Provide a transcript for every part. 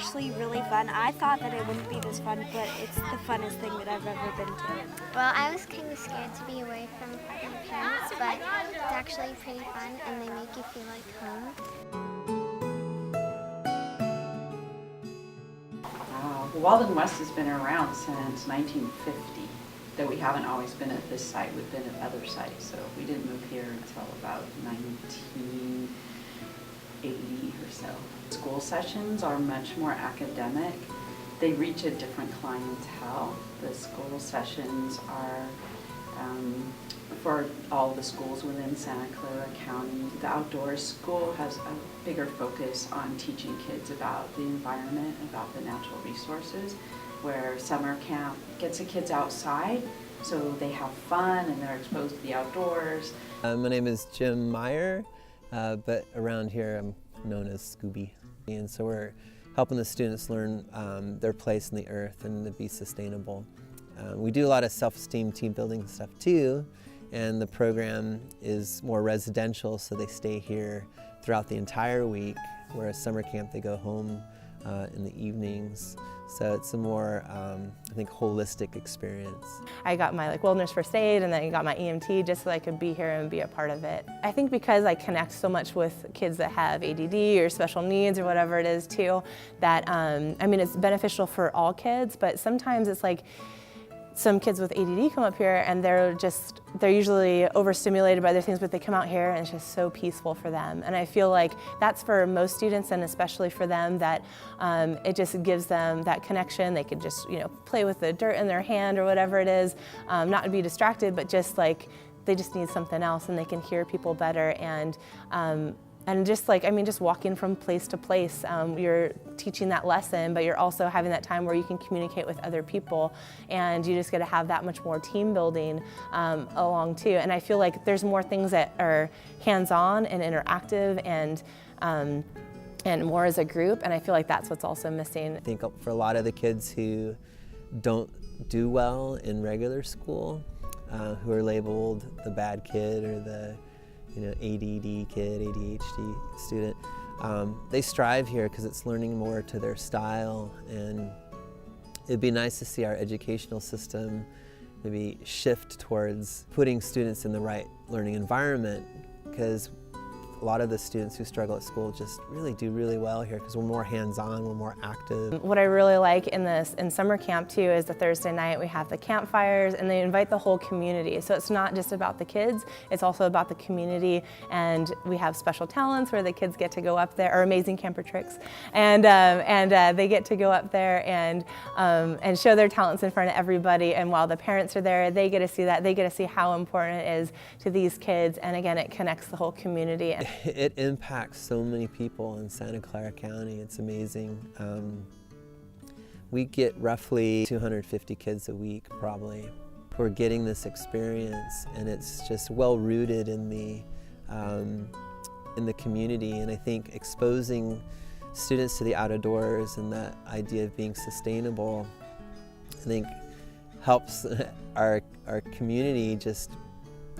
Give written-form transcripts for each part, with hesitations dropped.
actually really fun. I thought that it wouldn't be this fun, but it's the funnest thing that I've ever been to. Well, I was kind of scared to be away from my parents, but it's actually pretty fun and they make you feel like home. The Walden West has been around since 1950, though we haven't always been at this site. We've been at other sites, so we didn't move here until about 1980 or so. School sessions are much more academic. They reach a different clientele. The school sessions are for all the schools within Santa Clara County. The outdoors school has a bigger focus on teaching kids about the environment, about the natural resources, where summer camp gets the kids outside so they have fun and they're exposed to the outdoors. My name is Jim Meyer, but around here I'm known as Scooby. And so we're helping the students learn their place in the earth and to be sustainable. We do a lot of self-esteem team building stuff too, and the program is more residential, so they stay here throughout the entire week, whereas summer camp they go home in the evenings. So it's a more, I think, holistic experience. I got my wilderness first aid, and then I got my EMT just so I could be here and be a part of it. I think because I connect so much with kids that have ADD or special needs or whatever it is too, that I mean, it's beneficial for all kids, but sometimes it's like some kids with ADD come up here and they're usually overstimulated by other things, but they come out here and it's just so peaceful for them. And I feel like that's for most students, and especially for them, that it just gives them that connection. They could just, play with the dirt in their hand or whatever it is, not to be distracted, but just like they just need something else, and they can hear people better. And just just walking from place to place, you're teaching that lesson, but you're also having that time where you can communicate with other people, and you just get to have that much more team building along too. And I feel like there's more things that are hands-on and interactive and more as a group, and I feel like that's what's also missing. I think for a lot of the kids who don't do well in regular school, who are labeled the bad kid or the ADD kid, ADHD student, they strive here because it's learning more to their style, and it'd be nice to see our educational system maybe shift towards putting students in the right learning environment, because a lot of the students who struggle at school just really do really well here because we're more hands-on, we're more active. What I really like in summer camp too is the Thursday night we have the campfires, and they invite the whole community. So it's not just about the kids, it's also about the community, and we have special talents where the kids get to go up there, or amazing camper tricks, and they get to go up there and show their talents in front of everybody, and while the parents are there, they get to see that, they get to see how important it is to these kids, and again, it connects the whole community. It impacts so many people in Santa Clara County. It's amazing. We get roughly 250 kids a week, probably, who are getting this experience, and it's just well rooted in the community. And I think exposing students to the outdoors and that idea of being sustainable, I think helps our community just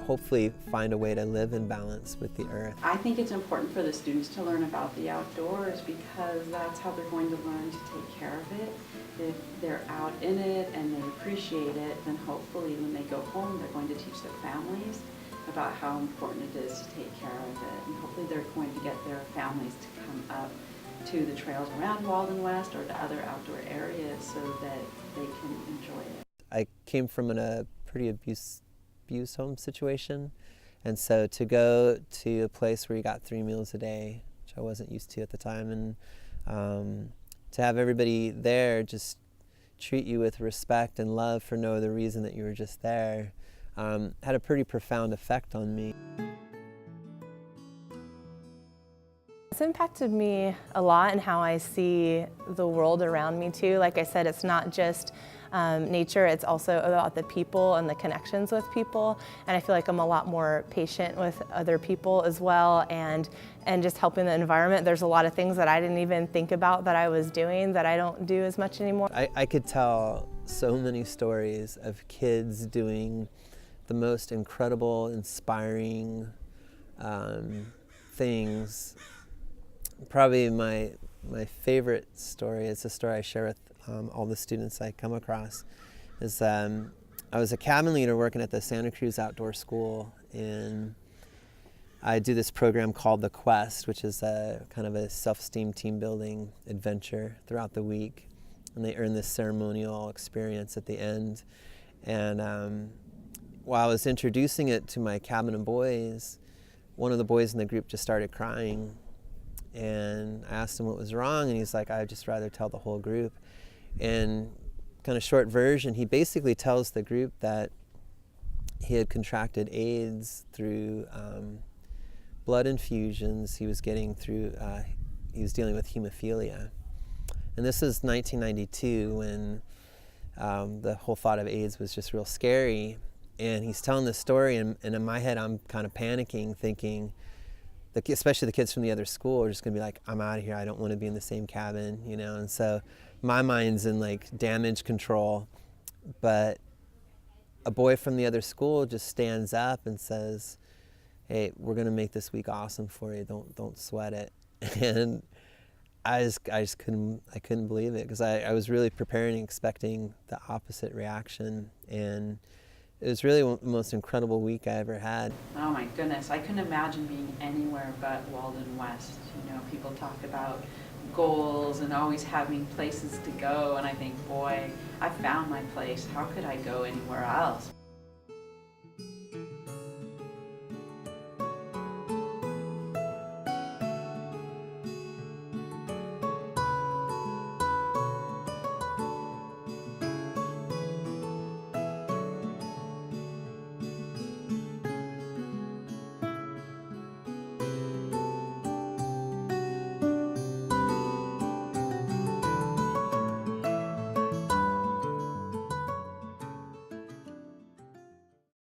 hopefully find a way to live in balance with the earth. I think it's important for the students to learn about the outdoors because that's how they're going to learn to take care of it. If they're out in it and they appreciate it, then hopefully when they go home they're going to teach their families about how important it is to take care of it. And hopefully they're going to get their families to come up to the trails around Walden West or to other outdoor areas so that they can enjoy it. I came from a pretty abuse home situation, and so to go to a place where you got 3 meals a day, which I wasn't used to at the time, and to have everybody there just treat you with respect and love for no other reason that you were just there, had a pretty profound effect on me. It's impacted me a lot in how I see the world around me too. Like I said, it's not just nature, it's also about the people and the connections with people, and I feel like I'm a lot more patient with other people as well, and just helping the environment. There's a lot of things that I didn't even think about that I was doing that I don't do as much anymore. I could tell so many stories of kids doing the most incredible, inspiring things. Probably my my favorite story, it's a story I share with all the students I come across, is I was a cabin leader working at the Santa Cruz Outdoor School, and I do this program called The Quest, which is a kind of a self-esteem team building adventure throughout the week, and they earn this ceremonial experience at the end. And while I was introducing it to my cabin of boys, one of the boys in the group just started crying, and I asked him what was wrong, and he's like, I'd just rather tell the whole group. And kind of short version, he basically tells the group that he had contracted AIDS through blood infusions he was getting through, he was dealing with hemophilia. And this is 1992 when the whole thought of AIDS was just real scary. And he's telling this story, and in my head I'm kind of panicking, thinking, especially the kids from the other school are just gonna be like, I'm out of here, I don't want to be in the same cabin, you know. And so my mind's in like damage control, but a boy from the other school just stands up and says, hey, we're gonna make this week awesome for you, don't sweat it. And I just couldn't believe it, because I was really preparing and expecting the opposite reaction, and it was really the most incredible week I ever had. Oh my goodness, I couldn't imagine being anywhere but Walden West. You know, people talk about goals and always having places to go, and I think, boy, I found my place. How could I go anywhere else?